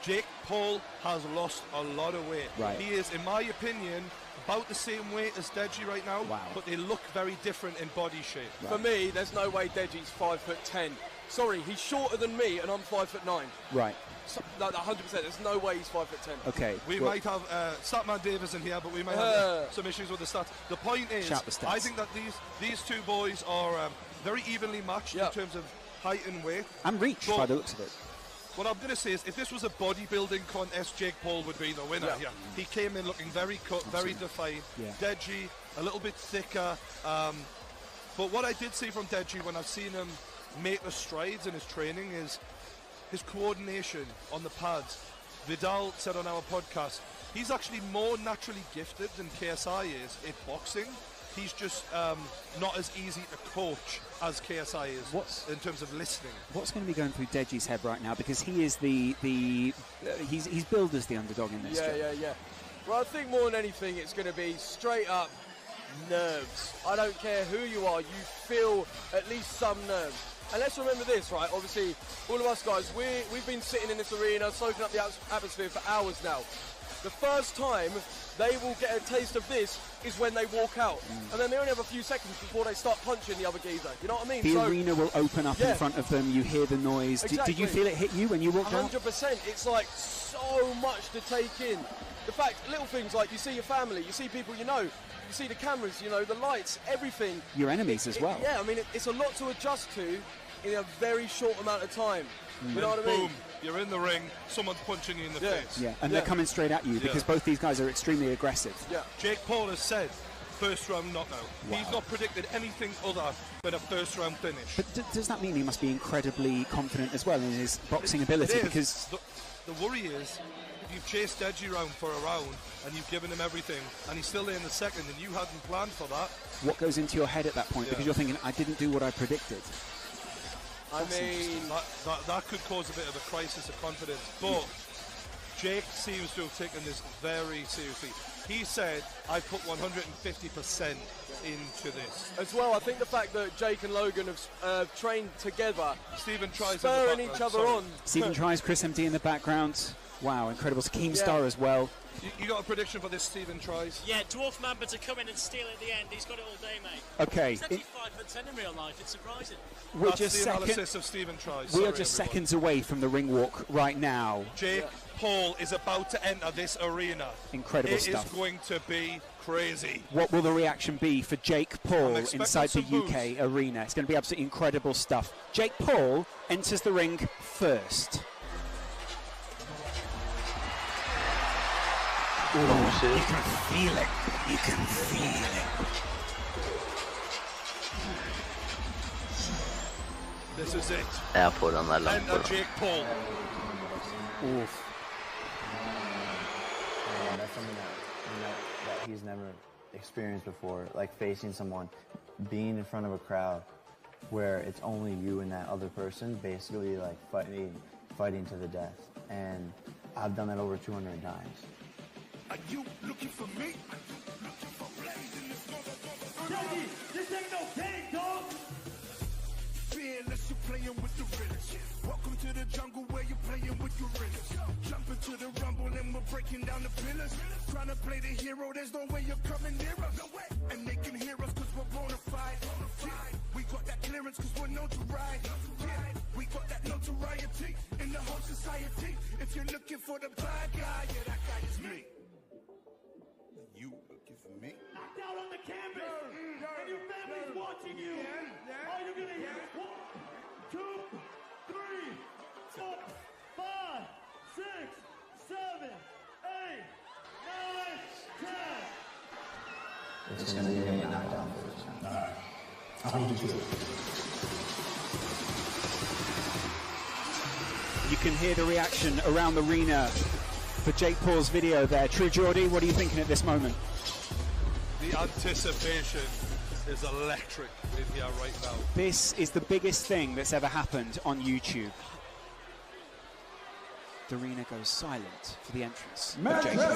Jake Paul has lost a lot of weight. Right. He is, in my opinion, about the same weight as Deji right now, but they look very different in body shape. For me, there's no way Deji's 5'10". Sorry, he's shorter than me, and I'm 5'9". Right. So, like 100%. There's no way he's 5'10". Okay. We might have Statman Davis in here, but we might have some issues with the stats. The point is, I think that these two boys are very evenly matched in terms of height and weight. And reach, by the looks of it. What I'm going to say is, if this was a bodybuilding contest, Jake Paul would be the winner. Yeah. He came in looking very cut, very defined. Deji, a little bit thicker. But what I did see from Deji when I've seen him make the strides in his training is his coordination on the pads. Vidal said on our podcast, he's actually more naturally gifted than KSI is in boxing. He's just not as easy to coach as KSI is in terms of listening. What's going to be going through Deji's head right now? Because he is he's billed as the underdog in this. Yeah. Well, I think more than anything, it's going to be straight up nerves. I don't care who you are, you feel at least some nerves. And let's remember this, right? Obviously, all of us guys, we've been sitting in this arena, soaking up the atmosphere for hours now. The first time they will get a taste of this is when they walk out. And then they only have a few seconds before they start punching the other geezer. You know what I mean? The arena will open up in front of them. You hear the noise. Exactly. Did you feel it hit you when you walked out? 100%. It's like so much to take in. The fact, little things like you see your family, you see people you know, you see the cameras, you know, the lights, everything. Your enemies as well. Yeah, I mean, it's a lot to adjust to in a very short amount of time. You know what I mean? Boom, you're in the ring, someone's punching you in the face. Yeah, and they're coming straight at you because both these guys are extremely aggressive. Yeah. Jake Paul has said first round knockout. Wow. He's not predicted anything other than a first round finish. But does that mean he must be incredibly confident as well in his boxing ability? Because the worry is, if you've chased Deji round for a round and you've given him everything and he's still there in the second and you hadn't planned for that. What goes into your head at that point? Because you're thinking, I didn't do what I predicted. I mean, that could cause a bit of a crisis of confidence. But Jake seems to have taken this very seriously. He said, I put 150% into this. As well, I think the fact that Jake and Logan have trained together, Stephen tries spurring each other on. Stephen tries, Chris MD in the background. Wow, incredible. Keemstar as well. You got a prediction for this, Stephen tries? Yeah, Dwarf Mamba to come in and steal at the end. He's got it all day, mate. Okay. He's actually 5'10" in real life. It's surprising. That's the analysis of Stephen tries. We are just seconds away from the ring walk right now. Jake Paul is about to enter this arena. Incredible stuff. It is going to be crazy. What will the reaction be for Jake Paul inside the UK arena? It's going to be absolutely incredible stuff. Jake Paul enters the ring first. Ooh, you can feel it. You can feel it. This is it. Airport on that line. Enter Jake Paul. Oof. Yeah, that's something that he's never experienced before. Like facing someone, being in front of a crowd where it's only you and that other person, basically like fighting to the death. And I've done that over 200 times. Are you looking for me? Are you looking for blazing this motherfucker? Deji, this ain't no game, dog! Fearless, you're playing with the realest. Welcome to the jungle where you're playing with your realest. Jump into the rumble and we're breaking down the pillars. Trying to play the hero, there's no way you're coming near us. No way. And they can hear us cause we're bona fide. We got that clearance cause we're known to ride. We got that notoriety in the whole society. If you're looking for the bad guy, yeah, that guy is me. You looking for me? Knocked out on the canvas, and your family's watching you. All you're gonna hear is 1, 2, 3, 4, 5, 6, 7, 8, 9, 10. It's gonna be a knockdown first. Alright. I'll hold you to it. You can hear the reaction around the arena for Jake Paul's video there. True Geordie, what are you thinking at this moment? The anticipation is electric in here right now. This is the biggest thing that's ever happened on YouTube. The arena goes silent for the entrance of Jake Paul.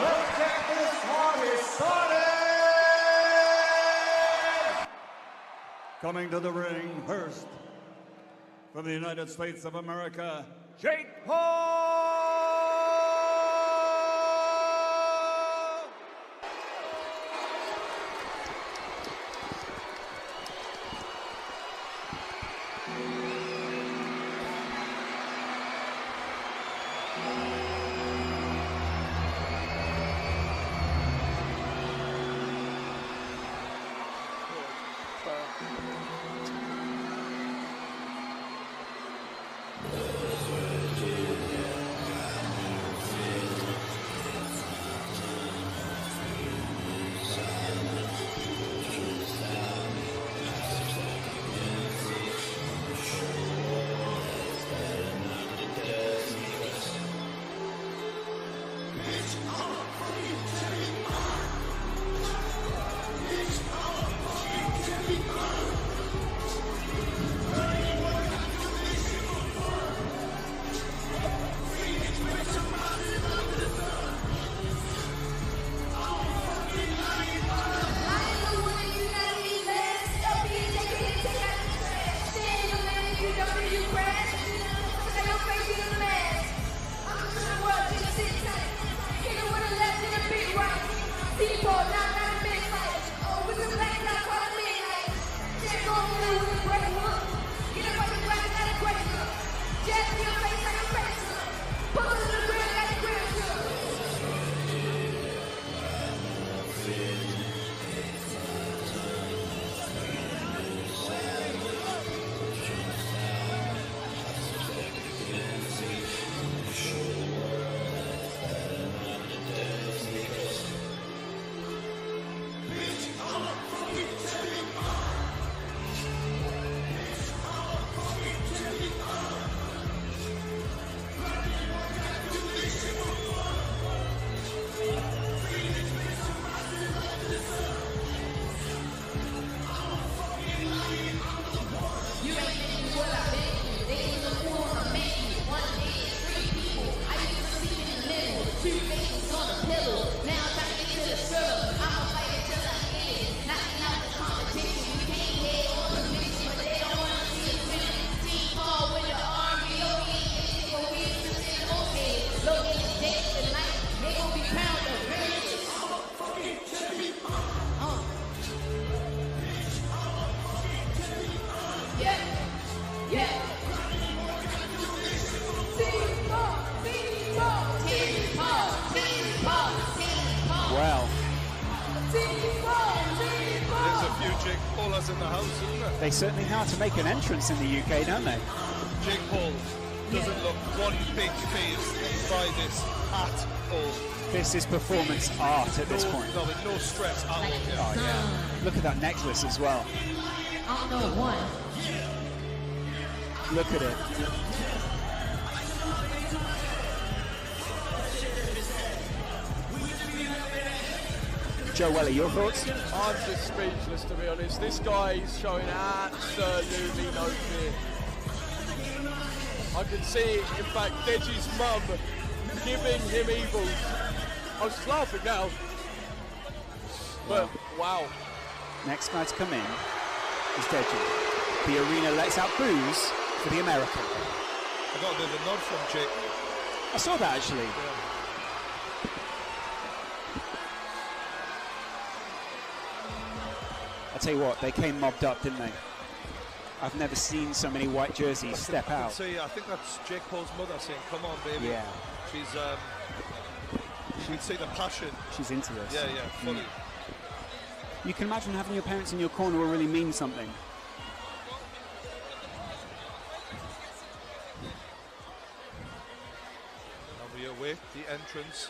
Let's get this party started! Coming to the ring first, from the United States of America, Jake Paul! In the house, isn't it? They certainly know how to make an entrance in the UK, don't they? Jake Paul doesn't look one bit phased by this at all. This is performance art at this point. No, with no stress at all. Oh, yeah. Look at that necklace as well. I don't know one. Look at it. Joe Weller, your thoughts? I'm just speechless, to be honest. This guy is showing absolutely no fear. I can see, in fact, Deji's mum giving him evils. I was just laughing now. But, wow. Next guy to come in is Deji. The arena lets out boos for the American. I got a bit of a nod from Jake. I saw that, actually. Yeah. I'll tell you what, they came mobbed up, didn't they? I've never seen so many white jerseys step out. I think that's Jake Paul's mother saying, "Come on, baby." Yeah. She's, you can see the passion. She's into this. Yeah, yeah, fully. You can imagine having your parents in your corner will really mean something. And we await the entrance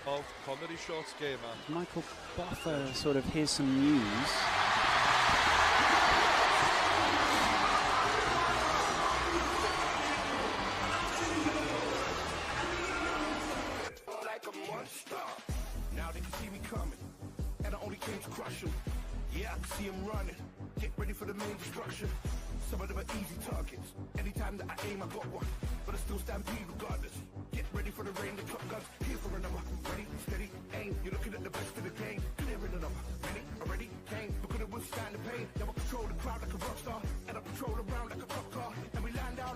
of Comedy Shorts Gamer. Michael Buffer sort of hears some news. Like a monster. Now they can see me coming, and I only came to crush them. Yeah, I can see them running. Get ready for the main destruction. Some of them are easy targets. Anytime that I aim, I got one. But I still stampede regardless. Get ready for the rain, the top guns. Here for a number. Ready, steady, aim. You're looking at the best of the game. Clearing the number. Many already came. But couldn't withstand the pain. Now I control the crowd like a rock star. And I patrol around like a cop car. And we land out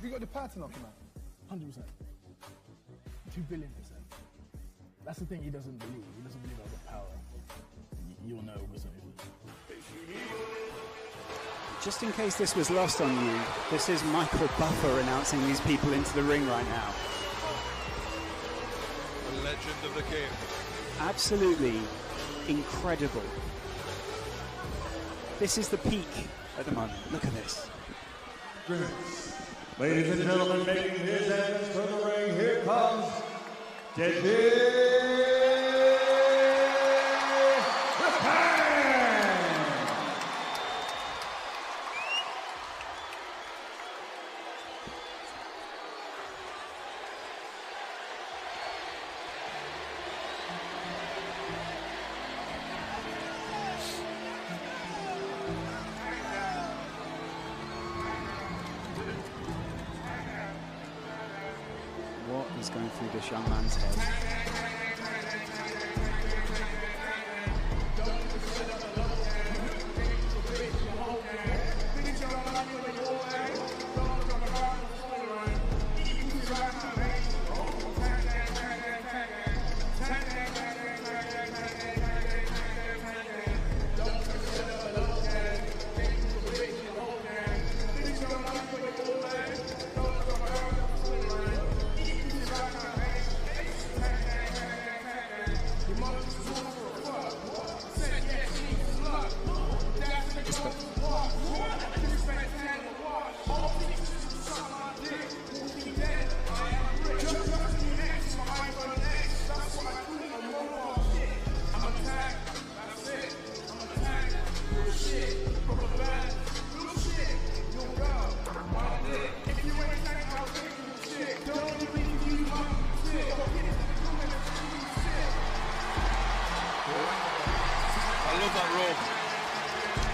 you got the power to knock him out? 100%. 2 billion%. That's the thing he doesn't believe. He doesn't believe I've got power. You'll know with something. Just in case this was lost on you, this is Michael Buffer announcing these people into the ring right now. The legend of the game. Absolutely incredible. This is the peak at the moment. Look at this. Ladies and gentlemen, making his entrance to the ring, here comes Deji. What is going through this young man's head?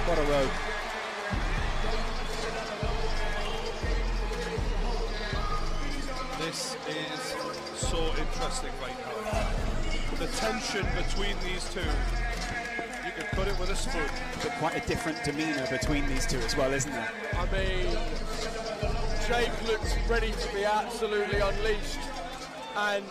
What a road. This is so interesting right now. The tension between these two, you could put it with a spoon. But quite a different demeanour between these two as well, isn't there? I mean, Jake looks ready to be absolutely unleashed, and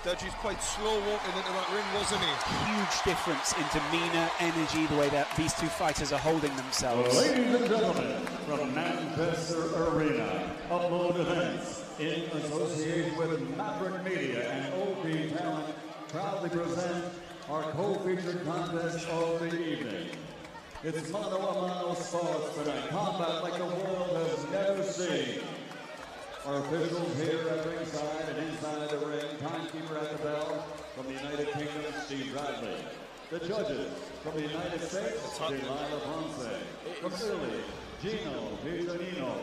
Deji's quite slow walking into that ring, wasn't he? Huge difference in demeanour, energy, the way that these two fighters are holding themselves. Ladies and gentlemen, from Manchester Arena, Upload Events, in association with Maverick Media and OP Talent, proudly present our co-featured contest of the evening. It's mano-a-mano sports tonight, combat like the world has never seen. Our officials here at ringside and inside the ring, timekeeper at the bell from the United Kingdom, Steve Bradley. The judges from the United States, Delilah Ponce. From Italy, Gino Vitorino.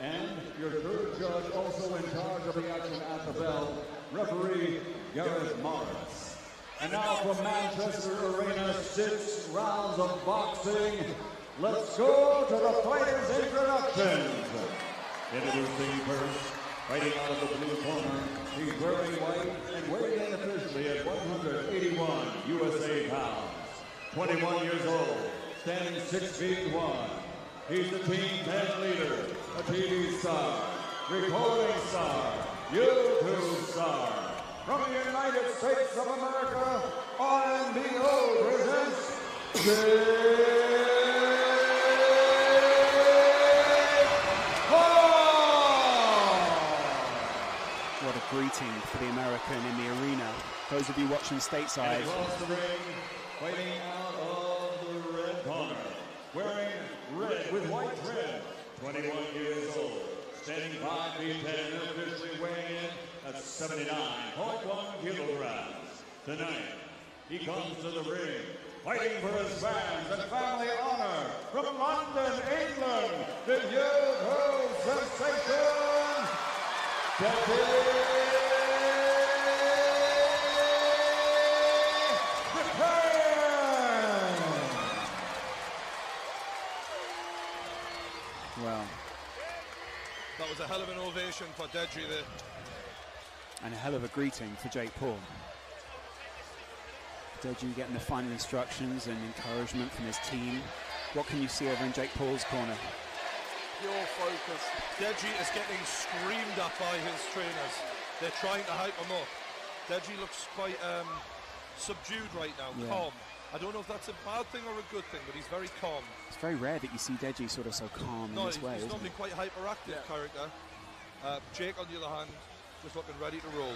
And your third judge, also in charge of the action at the bell, referee Gareth Morris. And now from Manchester Arena, 6 rounds of boxing. Let's go to the fighters' introductions. Introducing first, fighting out of the blue corner, he's wearing white and weighing in officially at 181 USA pounds. 21 years old, standing 6 feet 1. He's the Team 10 leader, a TV star, recording star, YouTube star. From the United States of America, RNBO presents What a greeting for the American in the arena. Those of you watching stateside. And across the ring, fighting out of the red corner, wearing red with white trim, 21 years old, standing 5 feet 10, officially weighing in at 79.1 kilograms. Tonight, he comes to the ring, fighting for his fans and family honor from London, England, the youth sensation, Deji. Well, that was a hell of an ovation for Deji there. And a hell of a greeting for Jake Paul. Deji getting the final instructions and encouragement from his team. What can you see over in Jake Paul's corner? pure focus. Deji is getting screamed at by his trainers. They're trying to hype him up. Deji looks quite subdued right now, calm. I don't know if that's a bad thing or a good thing, but he's very calm. It's very rare that you see Deji sort of so calm in this way. He's normally quite hyperactive character. Jake, on the other hand, just looking ready to roll.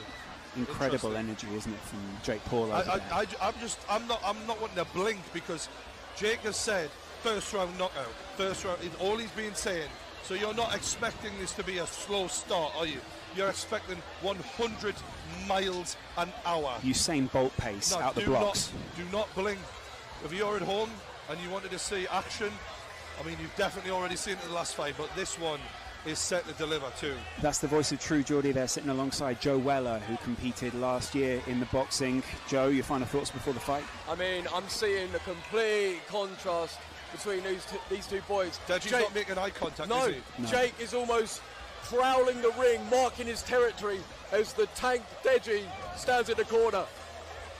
Incredible energy, isn't it, from Jake Paul? I'm not wanting to blink because Jake has said first round knockout. First round is all he's been saying. So you're not expecting this to be a slow start, are you? You're expecting 100 miles an hour. Usain Bolt pace out the blocks. Do not blink. If you're at home and you wanted to see action, I mean, you've definitely already seen it in the last fight, but this one is set to deliver too. That's the voice of True Geordie there, sitting alongside Joe Weller, who competed last year in the boxing. Joe, your final thoughts before the fight? I mean, I'm seeing a complete contrast between these two boys. Deji's not making eye contact, no, is he? No, Jake is almost prowling the ring, marking his territory as the tank Deji stands in the corner.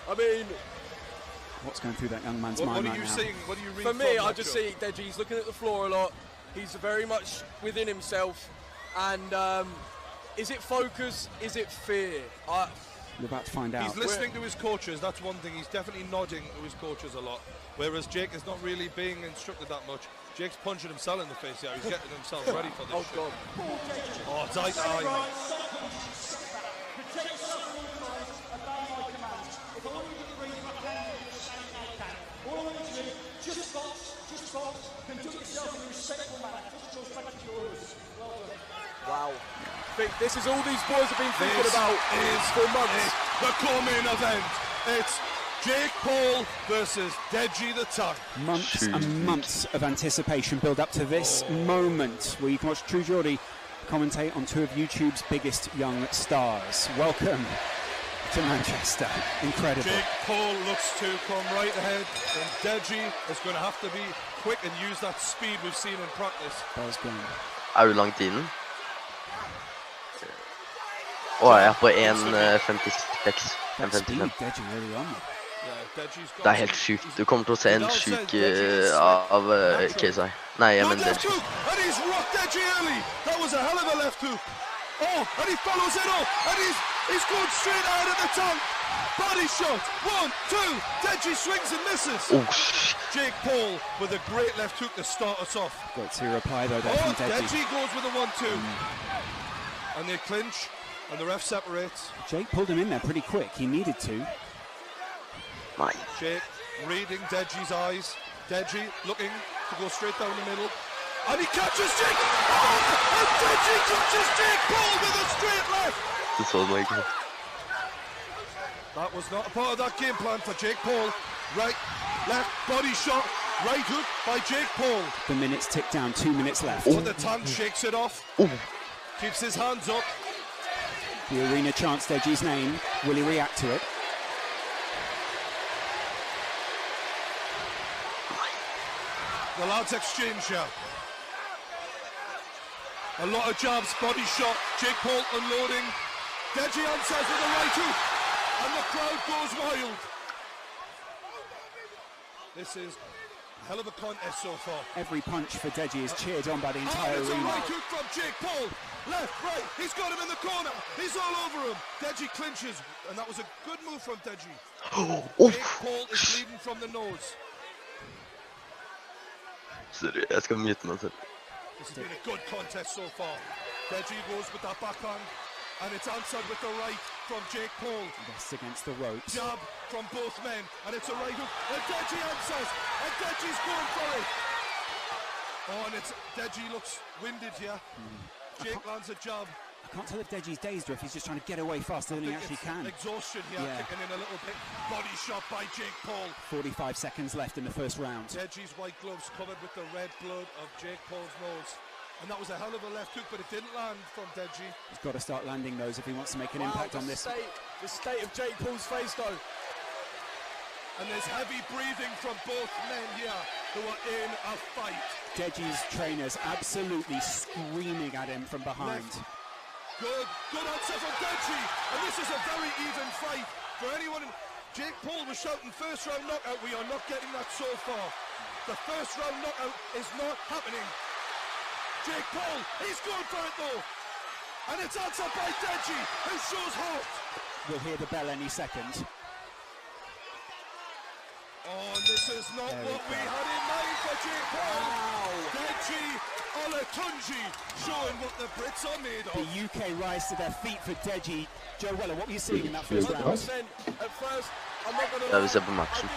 I mean, what's going through that young man's mind right now? What are you reading? For me, I just see Deji's looking at the floor a lot. He's very much within himself. And is it focus? Is it fear? We're about to find out. He's listening to his coaches. That's one thing. He's definitely nodding to his coaches a lot. Whereas Jake is not really being instructed that much. Jake's punching himself in the face. Yeah, he's getting himself ready for this. Oh, God. Oh, it's eye to eye. Just box, conduct yourself in a respectful manner. Just your strategy orders. Well done. Wow. This is all these boys have been thinking about for months. The co-main event. It's Jake Paul versus Deji the Tank. Months and months of anticipation build up to this moment where you can watch True Geordie commentate on two of YouTube's biggest young stars. Welcome to Manchester. Incredible. Jake Paul looks to come right ahead, and Deji is going to have to be quick and use that speed we've seen in practice. Er du langt inn? Jeg på 1.56. 1.55. Det helt sjukt. Du kommer til å se en sjuk av KSI. Nei, jeg mener Deji. And he's rocked Deji early. That was a hell of a left hook. Oh, and he follows it up, and he's going straight out of the tank. Body shot. 1, 2. Deji swings and misses. Oh, Jake Paul with a great left hook to start us off. Great to reply though there from Deji. Deji goes with a 1-2. And they clinch, and the ref separates. Jake pulled him in there pretty quick. He needed to. Jake reading Deji's eyes. Deji looking to go straight down the middle. And he catches Jake! Oh! And Deji catches Jake Paul with a straight left! Det så meg ikke. That was not a part of that game plan for Jake Paul. Right, left, body shot, right hook by Jake Paul. The minutes tick down, 2 minutes left. But the tank shakes it off. Keeps his hands up. The arena chants Deji's name. Will he react to it? The lads exchange here. A lot of jabs, body shot, Jake Paul unloading. Deji answers with a right hook, and the crowd goes wild. This is a hell of a contest so far. Every punch for Deji is cheered on by the entire It's arena. a right hook from Jake Paul. Left, right, he's got him in the corner. He's all over him. Deji clinches, and that was a good move from Deji. Jake Paul is bleeding from the nose. Sorry, jeg skal mute meg selv. This has been a good contest so far. Deji goes with that backhand, and it's answered with the right from Jake Paul. That's against the ropes. Jab from both men, and it's a right hook. And Deji answers, and Deji's going for it. Oh, and Deji looks winded here. Jake lands a jab. I can't tell if Deji's dazed or if he's just trying to get away faster than he actually can. Exhaustion here, kicking in a little bit. Body shot by Jake Paul. 45 seconds left in the first round. Deji's white gloves covered with the red blood of Jake Paul's nose. And that was a hell of a left hook, but it didn't land from Deji. He's got to start landing those if he wants to make an impact on this. The state of Jake Paul's face, though. And there's heavy breathing from both men here who are in a fight. Deji's trainers absolutely screaming at him from behind. Good answer from Deji, and this is a very even fight for anyone. Jake Paul was shouting first round knockout. We are not getting that so far. The first round knockout is not happening. Jake Paul, he's going for it though. And it's answered by Deji, who shows heart. We'll hear the bell any second. Oh, this is not what we had in mind for Jake Paul. Wow. Deji Olatunji showing what the Brits are made of. The UK rise to their feet for Deji. Joe Weller, what were you seeing in that first round? At first, I'm not gonna Ja, vi ser på matchen.